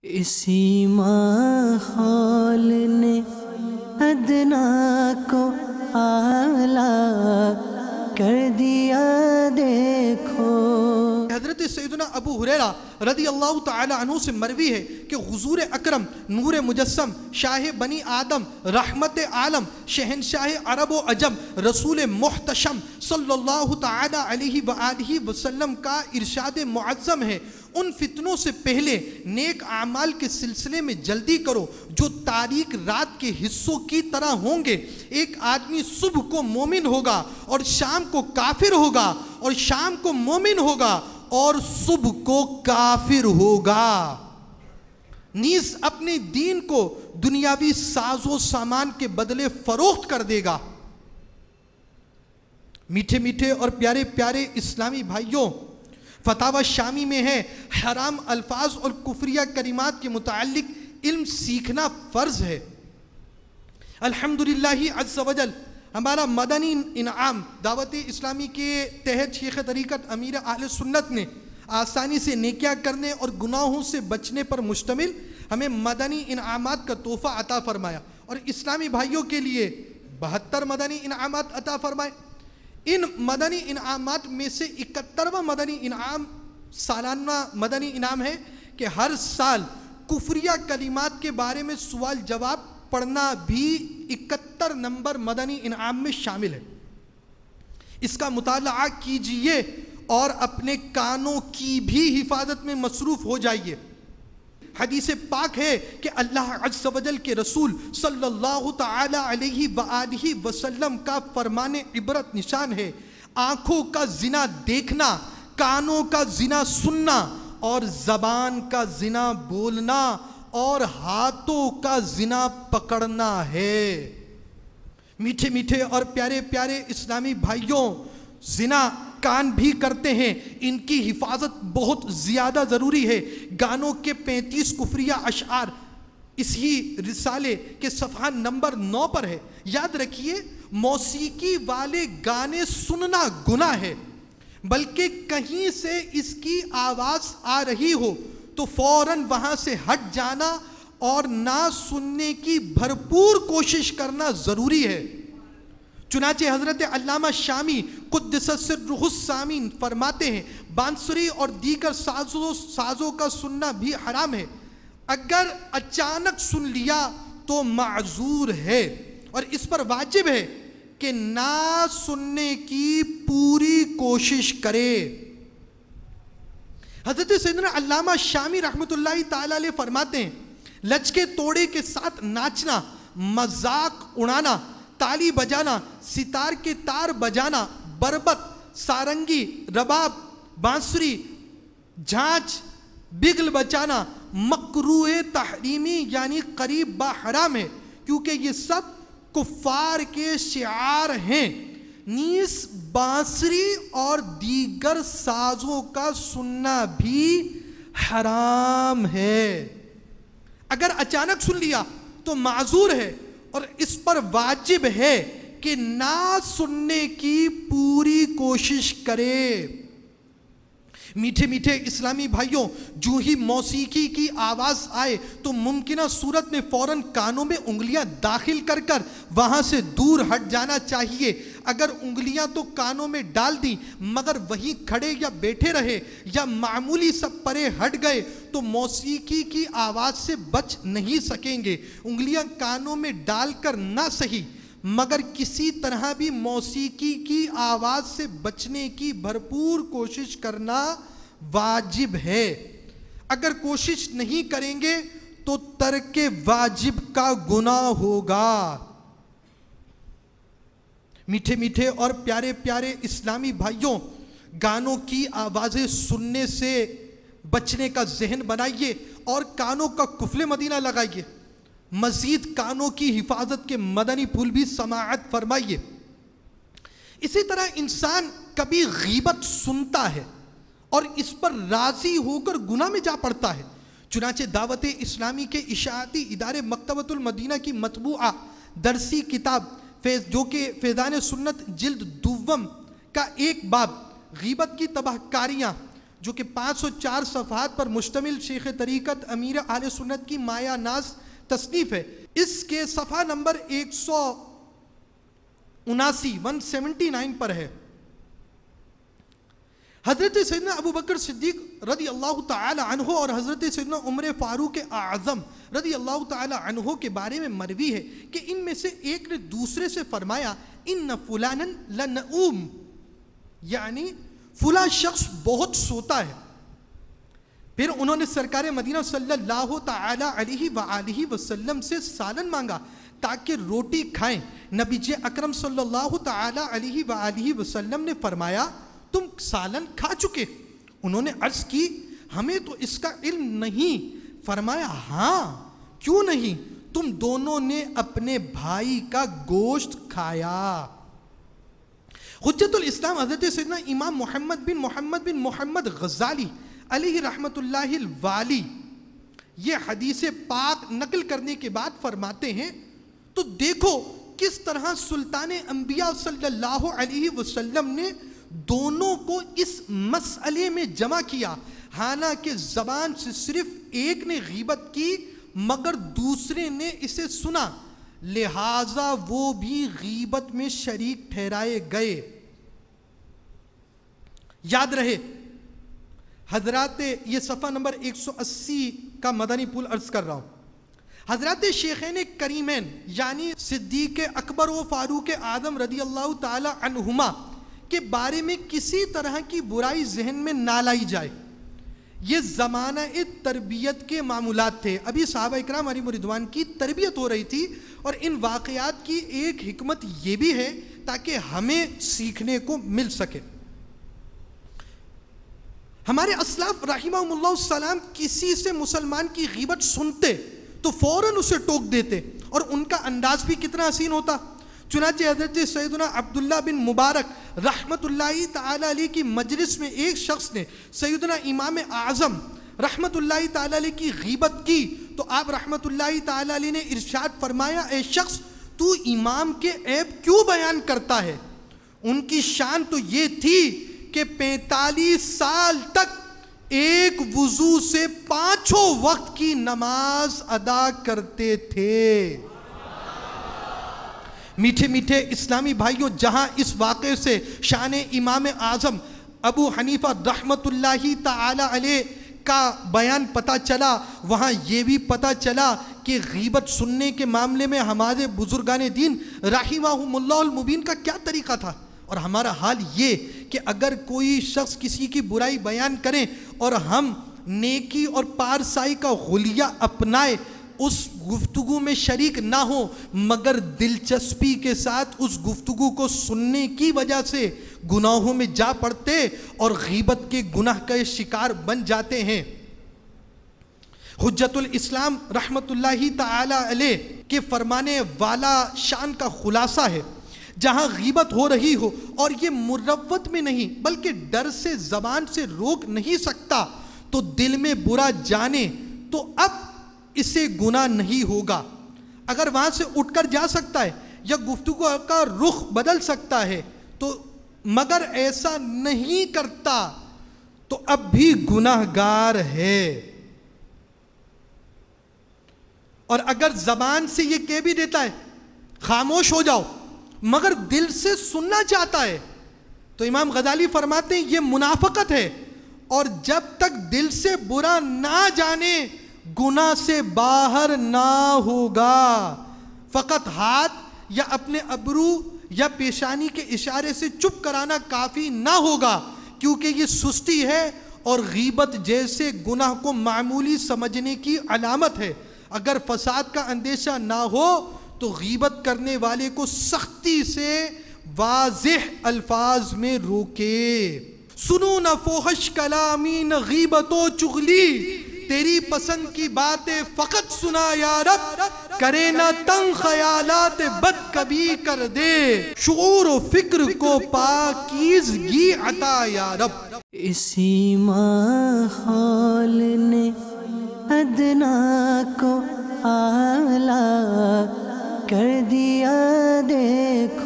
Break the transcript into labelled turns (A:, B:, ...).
A: اسی ماحول نے ادنا کو اعلیٰ کر دیا دیکھو۔
B: حضرت سیدنا ابو ہریرہ رضی اللہ تعالی عنہ سے مروی ہے کہ حضور اکرم نور مجسم شاہ بنی آدم رحمت عالم شہنشاہ عرب و عجم رسول محتشم صلی اللہ تعالی علیہ وآلہ وسلم کا ارشاد معظم ہے، ان فتنوں سے پہلے نیک اعمال کے سلسلے میں جلدی کرو جو تاریک رات کے حصوں کی طرح ہوں گے۔ ایک آدمی صبح کو مومن ہوگا اور شام کو کافر ہوگا، اور شام کو مومن ہوگا اور صبح کو کافر ہوگا، نیز اپنے دین کو دنیاوی ساز و سامان کے بدلے فروخت کر دے گا۔ میٹھے میٹھے اور پیارے پیارے اسلامی بھائیوں، فتاوی شامی میں ہے حرام الفاظ اور کفریہ کلمات کے متعلق علم سیکھنا فرض ہے۔ الحمدللہ عز و جل ہمارا مدنی انعام دعوت اسلامی کے تحت شیخ طریقت امیر اہل سنت نے آسانی سے نیکیاں کرنے اور گناہوں سے بچنے پر مشتمل ہمیں مدنی انعامات کا تحفہ عطا فرمایا، اور اسلامی بھائیوں کے لیے 72 مدنی انعامات عطا فرمائے۔ ان مدنی انعامات میں سے 71واں مدنی انعام سالانہ مدنی انعام ہے کہ ہر سال کفریہ کلمات کے بارے میں سوال جواب پڑھنا بھی 71 نمبر مدنی انعام میں شامل ہے۔ اس کا مطالعہ کیجئے اور اپنے کانوں کی بھی حفاظت میں مصروف ہو جائیے۔ حدیث پاک ہے کہ اللہ عز و جل کے رسول صلی اللہ تعالی علیہ وآلہ وسلم کا فرمان عبرت نشان ہے، آنکھوں کا زنا دیکھنا، کانوں کا زنا سننا، اور زبان کا زنا بولنا، اور ہاتھوں کا زنا پکڑنا ہے۔ میٹھے میٹھے اور پیارے پیارے اسلامی بھائیوں، زنا کان بھی کرتے ہیں، ان کی حفاظت بہت زیادہ ضروری ہے۔ گانوں کے 35 کفریہ اشعار اسی رسالے کے صفحہ نمبر 9 پر ہے۔ یاد رکھیے، موسیقی والے گانے سننا گناہ ہے، بلکہ کہیں سے اس کی آواز آ رہی ہو تو فوراً وہاں سے ہٹ جانا اور نہ سننے کی بھرپور کوشش کرنا ضروری ہے۔ چنانچہ حضرت علامہ شامی قدس سرہ السامین فرماتے ہیں، بانسری اور دیگر سازوں کا سننا بھی حرام ہے، اگر اچانک سن لیا تو معذور ہے، اور اس پر واجب ہے کہ نہ سننے کی پوری کوشش کرے۔ حضرت سیدنا علامہ شامی رحمت اللہ تعالی علیہ فرماتے ہیں، لچکے توڑے کے ساتھ ناچنا، مذاق اڑانا، تالی بجانا، ستار کے تار بجانا، بربط، سارنگی، رباب، بانسری، جھانچ، بگل بچانا مکروہ تحریمی یعنی قریب با حرام ہے، کیونکہ یہ سب کفار کے شعار ہیں۔ نیز بانسری اور دیگر سازوں کا سننا بھی حرام ہے، اگر اچانک سن لیا تو معذور ہے، اور اس پر واجب ہے کہ نہ سننے کی پوری کوشش کرے۔ میٹھے میٹھے اسلامی بھائیوں، جو ہی موسیقی کی آواز آئے تو ممکنہ صورت میں فوراً کانوں میں انگلیاں داخل کر کر وہاں سے دور ہٹ جانا چاہیے۔ اگر انگلیاں تو کانوں میں ڈال دیں مگر وہیں کھڑے یا بیٹھے رہے یا معمولی سب پرے ہٹ گئے تو موسیقی کی آواز سے بچ نہیں سکیں گے۔ انگلیاں کانوں میں ڈال کر نہ صحیح مگر کسی طرح بھی موسیقی کی آواز سے بچنے کی بھرپور کوشش کرنا واجب ہے۔ اگر کوشش نہیں کریں گے تو ترک واجب کا گناہ ہوگا۔ میٹھے میٹھے اور پیارے پیارے اسلامی بھائیوں، گانوں کی آوازیں سننے سے بچنے کا ذہن بنائیے اور کانوں کا قفل مدینہ لگائیے۔ مزید کانوں کی حفاظت کے مدنی پھول بھی سماعت فرمائیے۔ اسی طرح انسان کبھی غیبت سنتا ہے اور اس پر راضی ہو کر گناہ میں جا پڑتا ہے۔ چنانچہ دعوت اسلامی کے اشاعتی ادارے مکتبۃ المدینہ کی مطبوعہ درسی کتاب جو کہ فیضان سنت جلد دوم کا ایک باب غیبت کی تباہ کاریاں جو کہ 504 صفحات پر مشتمل شیخ طریقت امیر اہل سنت کی مایہ ناز تصنیف ہے، اس کے صفحہ نمبر 179 پر ہے، حضرت سیدنا ابو بکر صدیق رضی اللہ تعالی عنہ اور حضرت سیدنا عمر فاروق اعظم رضی اللہ تعالی عنہ کے بارے میں مروی ہے کہ ان میں سے ایک نے دوسرے سے فرمایا ان فلانا لنؤم، یعنی فلاں شخص بہت سوتا ہے۔ پھر انہوں نے سرکار مدینہ صلی اللہ تعالی علیہ وآلہ وسلم سے سالن مانگا تاکہ روٹی کھائیں۔ نبی اکرم صلی اللہ تعالی علیہ وآلہ وسلم نے فرمایا تم سالن کھا چکے؟ انہوں نے عرض کی ہمیں تو اس کا علم نہیں۔ فرمایا ہاں کیوں نہیں، تم دونوں نے اپنے بھائی کا گوشت کھایا۔ حجت الاسلام حضرت سیدنا امام محمد بن محمد غزالی علیہ رحمت اللہ الوالی یہ حدیث پاک نقل کرنے کے بعد فرماتے ہیں تو دیکھو کس طرح سلطان انبیاء صلی اللہ علیہ وسلم نے دونوں کو اس مسئلے میں جمع کیا، حالانکہ زبان سے صرف ایک نے غیبت کی مگر دوسرے نے اسے سنا، لہٰذا وہ بھی غیبت میں شریک ٹھہرائے گئے۔ یاد رہے حضرات، یہ صفحہ نمبر 180 کا مدنی پھول عرض کر رہا ہوں، حضرات شیخین کریمین یعنی صدیق اکبر و فاروق اعظم رضی اللہ تعالی عنہما کے بارے میں کسی طرح کی برائی ذہن میں نہ لائی جائے۔ یہ زمانہ تربیت کے معمولات تھے، ابھی صحابہ اکرام علیہم رضوان کی تربیت ہو رہی تھی، اور ان واقعات کی ایک حکمت یہ بھی ہے تاکہ ہمیں سیکھنے کو مل سکے۔ ہمارے اسلاف رحمہم اللہ السلام کسی سے مسلمان کی غیبت سنتے تو فوراً اسے ٹوک دیتے، اور ان کا انداز بھی کتنا حسین ہوتا۔ چنانچہ حضرت سیدنا عبداللہ بن مبارک رحمت اللہ تعالی علیہ کی مجلس میں ایک شخص نے سیدنا امام اعظم رحمت اللہ تعالی علیہ کی غیبت کی تو آپ رحمت اللہ تعالی علیہ نے ارشاد فرمایا اے شخص تو امام کے عیب کیوں بیان کرتا ہے؟ ان کی شان تو یہ تھی کہ 45 سال تک ایک وضو سے 5 وقت کی نماز ادا کرتے تھے۔ میٹھے میٹھے اسلامی بھائیوں، جہاں اس واقعے سے شان امام اعظم ابو حنیفہ رحمت اللہ تعالی علیہ کا بیان پتہ چلا، وہاں یہ بھی پتہ چلا کہ غیبت سننے کے معاملے میں ہمارے بزرگان دین رحمہم اللہ المبین کا کیا طریقہ تھا۔ اور ہمارا حال یہ کہ اگر کوئی شخص کسی کی برائی بیان کریں اور ہم نیکی اور پارسائی کا غلیہ اپنائے، اس گفتگو میں شریک نہ ہو مگر دلچسپی کے ساتھ اس گفتگو کو سننے کی وجہ سے گناہوں میں جا پڑتے اور غیبت کے گناہ کا شکار بن جاتے ہیں۔ حجت الاسلام رحمت اللہ تعالی علیہ کے فرمانے والا شان کا خلاصہ ہے، جہاں غیبت ہو رہی ہو اور یہ مروت میں نہیں بلکہ ڈر سے زبان سے روک نہیں سکتا تو دل میں برا جانے تو اب اسے گناہ نہیں ہوگا۔ اگر وہاں سے اٹھ کر جا سکتا ہے یا گفتگو کا رخ بدل سکتا ہے تو مگر ایسا نہیں کرتا تو اب بھی گناہ گار ہے۔ اور اگر زبان سے یہ کہہ بھی دیتا ہے خاموش ہو جاؤ مگر دل سے سننا چاہتا ہے تو امام غزالی فرماتے ہیں یہ منافقت ہے، اور جب تک دل سے برا نہ جانے گناہ سے باہر نہ ہوگا۔ فقط ہاتھ یا اپنے ابرو یا پیشانی کے اشارے سے چپ کرانا کافی نہ ہوگا، کیونکہ یہ سستی ہے اور غیبت جیسے گناہ کو معمولی سمجھنے کی علامت ہے۔ اگر فساد کا اندیشہ نہ ہو تو غیبت کرنے والے کو سختی سے واضح الفاظ میں روکے۔ سنو نہ فوحش کلامی نہ غیبت و چغلی، تیری پسند کی باتیں فقط سنا یا رب، کرے نہ تنگ خیالات بد کبھی کر دے، شعور و فکر کو پاکیزگی عطا یا رب۔
A: اسی ماحول نے ادنا کو اعلیٰ کر دیا دیکھو۔